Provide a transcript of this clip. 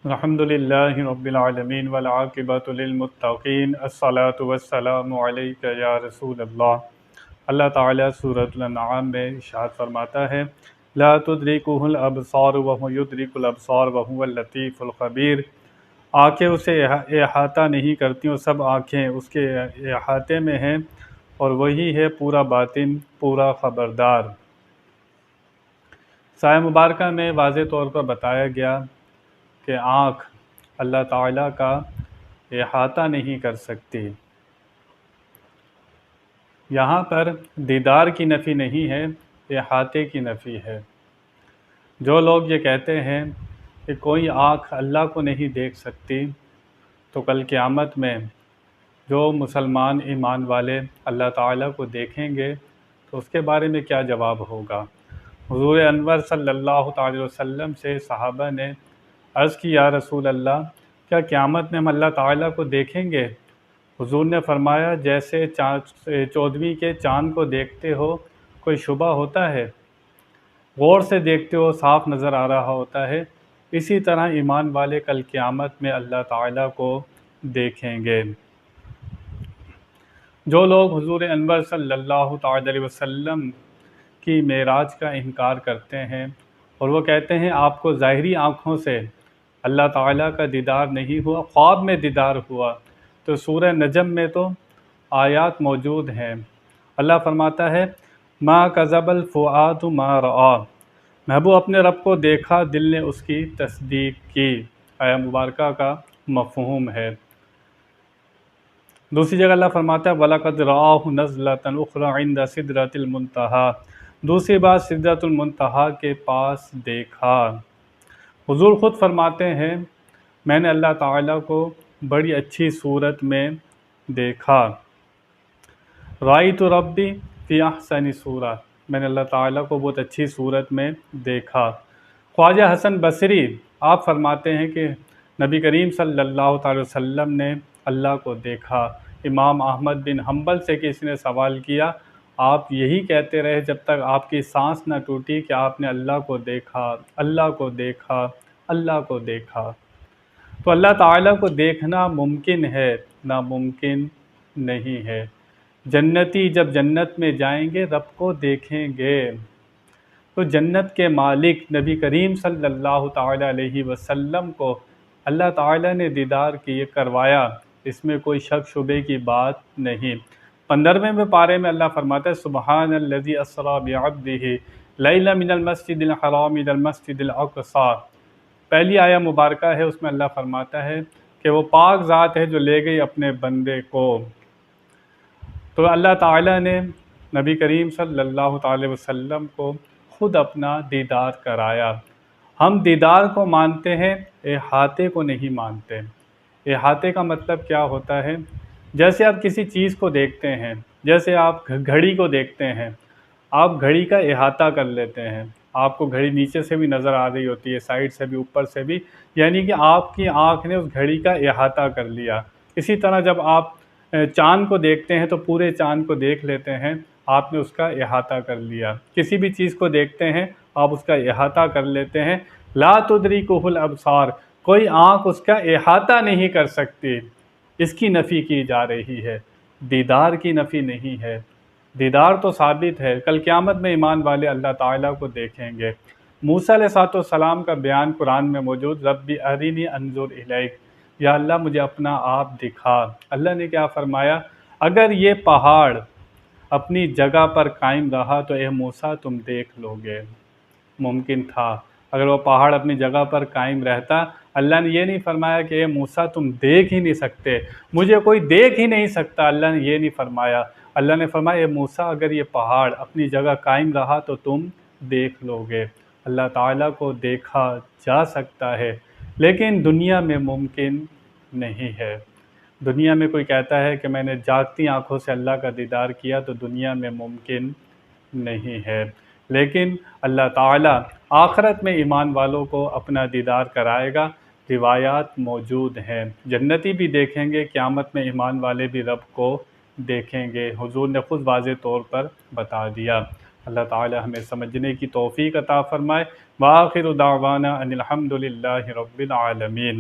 الحمدللہ رب العالمین والعاقبۃ للمتقین الصلاۃ والسلام علیک یا رسول اللہ۔ اللہ تعالیٰ سورۃ الانعام میں ارشاد فرماتا ہے لا تدرکہ الابصار وہو یدرک الابصار وہو اللطیف الخبیر۔ آنکھیں اسے احاطہ نہیں کرتی، اور سب آنکھیں اس کے احاطے میں ہیں، اور وہی ہے پورا باطن، پورا خبردار۔ سایہ مبارکہ میں واضح طور پر بتایا گیا کہ آنکھ اللہ تعالیٰ کا احاطہ نہیں کر سکتی۔ یہاں پر دیدار کی نفی نہیں ہے، احاطے کی نفی ہے۔ جو لوگ یہ کہتے ہیں کہ کوئی آنکھ اللہ کو نہیں دیکھ سکتی، تو کل قیامت میں جو مسلمان ایمان والے اللہ تعالیٰ کو دیکھیں گے تو اس کے بارے میں کیا جواب ہوگا؟ حضور انور صلی اللہ تعالی وسلم سے صحابہ نے عرض کی یا رسول اللہ، کیا قیامت میں ہم اللہ تعالیٰ کو دیکھیں گے؟ حضور نے فرمایا جیسے 14ویں کے چاند کو دیکھتے ہو کوئی شبہ ہوتا ہے، غور سے دیکھتے ہو صاف نظر آ رہا ہوتا ہے، اسی طرح ایمان والے کل قیامت میں اللہ تعالیٰ کو دیکھیں گے۔ جو لوگ حضور انور صلی اللہ تعالی علیہ وسلم کی معراج کا انکار کرتے ہیں اور وہ کہتے ہیں آپ کو ظاہری آنکھوں سے اللہ تعالیٰ کا دیدار نہیں ہوا، خواب میں دیدار ہوا، تو سورہ نجم میں تو آیات موجود ہیں۔ اللہ فرماتا ہے ما کذب الفؤاد ما رأى، محبوب اپنے رب کو دیکھا، دل نے اس کی تصدیق کی۔ آیہ مبارکہ کا مفہوم ہے۔ دوسری جگہ اللہ فرماتا ہے وَلَقَدْ رَآهُ نَزْلَةً أُخْرَىٰ عِندَ سِدْرَةِ الْمُنتَهَىٰ، دوسری بار سدرۃ المنتہا کے پاس دیکھا۔ حضور خود فرماتے ہیں میں نے اللہ تعالیٰ کو بڑی اچھی صورت میں دیکھا۔ رأیت ربی فی احسن صورہ، میں نے اللہ تعالیٰ کو بہت اچھی صورت میں دیکھا۔ خواجہ حسن بصری آپ فرماتے ہیں کہ نبی کریم صلی اللہ تعالی وسلم نے اللہ کو دیکھا۔ امام احمد بن حنبل سے کسی نے سوال کیا، آپ یہی کہتے رہے جب تک آپ کی سانس نہ ٹوٹی کہ آپ نے اللہ کو دیکھا، اللہ کو دیکھا، اللہ کو دیکھا۔ تو اللہ تعالیٰ کو دیکھنا ممکن ہے، ناممکن نہیں ہے۔ جنتی جب جنت میں جائیں گے رب کو دیکھیں گے، تو جنت کے مالک نبی کریم صلی اللہ تعالیٰ علیہ وسلم کو اللہ تعالیٰ نے دیدار کروایا، اس میں کوئی شک شبے کی بات نہیں۔ 15ویں پارے میں اللہ فرماتا ہے سبحان الذی اسریٰ بعبدہ لیلا من المسجد الحرام الی المسجد الاقصیٰ۔ پہلی آیہ مبارکہ ہے، اس میں اللہ فرماتا ہے کہ وہ پاک ذات ہے جو لے گئی اپنے بندے کو۔ تو اللہ تعالیٰ نے نبی کریم صلی اللہ تعالی وسلم کو خود اپنا دیدار کرایا۔ ہم دیدار کو مانتے ہیں، احاطے کو نہیں مانتے۔ احاطے کا مطلب کیا ہوتا ہے؟ جیسے آپ کسی چیز کو دیکھتے ہیں، جیسے آپ گھڑی کو دیکھتے ہیں، آپ گھڑی کا احاطہ کر لیتے ہیں، آپ کو گھڑی نیچے سے بھی نظر آ رہی ہوتی ہے، سائڈ سے بھی، اوپر سے بھی، یعنی کہ آپ کی آنکھ نے اس گھڑی کا احاطہ کر لیا۔ اسی طرح جب آپ چاند کو دیکھتے ہیں تو پورے چاند کو دیکھ لیتے ہیں، آپ نے اس کا احاطہ کر لیا۔ کسی بھی چیز کو دیکھتے ہیں آپ اس کا احاطہ کر لیتے ہیں۔ لا تدرکہ الابصار، کوئی آنکھ اس کا احاطہ نہیں کر سکتی، اس کی نفی کی جا رہی ہے، دیدار کی نفی نہیں ہے۔ دیدار تو ثابت ہے، کل قیامت میں ایمان والے اللہ تعالیٰ کو دیکھیں گے۔ موسیٰ علیہ السلام کا بیان قرآن میں موجود رب ارینی انظر الیک، یا اللہ مجھے اپنا آپ دکھا۔ اللہ نے کیا فرمایا؟ اگر یہ پہاڑ اپنی جگہ پر قائم رہا تو اے موسیٰ تم دیکھ لو گے۔ ممکن تھا اگر وہ پہاڑ اپنی جگہ پر قائم رہتا، اللہ نے یہ نہیں فرمایا کہ اے موسیٰ تم دیکھ ہی نہیں سکتے، مجھے کوئی دیکھ ہی نہیں سکتا، اللہ نے یہ نہیں فرمایا۔ اللہ نے فرمایا اے موسیٰ اگر یہ پہاڑ اپنی جگہ قائم رہا تو تم دیکھ لو گے۔ اللہ تعالیٰ کو دیکھا جا سکتا ہے، لیکن دنیا میں ممکن نہیں ہے۔ دنیا میں کوئی کہتا ہے کہ میں نے جاگتی آنکھوں سے اللہ کا دیدار کیا، تو دنیا میں ممکن نہیں ہے۔ لیکن اللہ تعالیٰ آخرت میں ایمان والوں کو اپنا دیدار کرائے گا۔ روایات موجود ہیں، جنتی بھی دیکھیں گے، قیامت میں ایمان والے بھی رب کو دیکھیں گے۔ حضور نے خود واضح طور پر بتا دیا۔ اللہ تعالی ہمیں سمجھنے کی توفیق عطا فرمائے۔ وآخر دعوانا ان الحمد للہ رب العالمین۔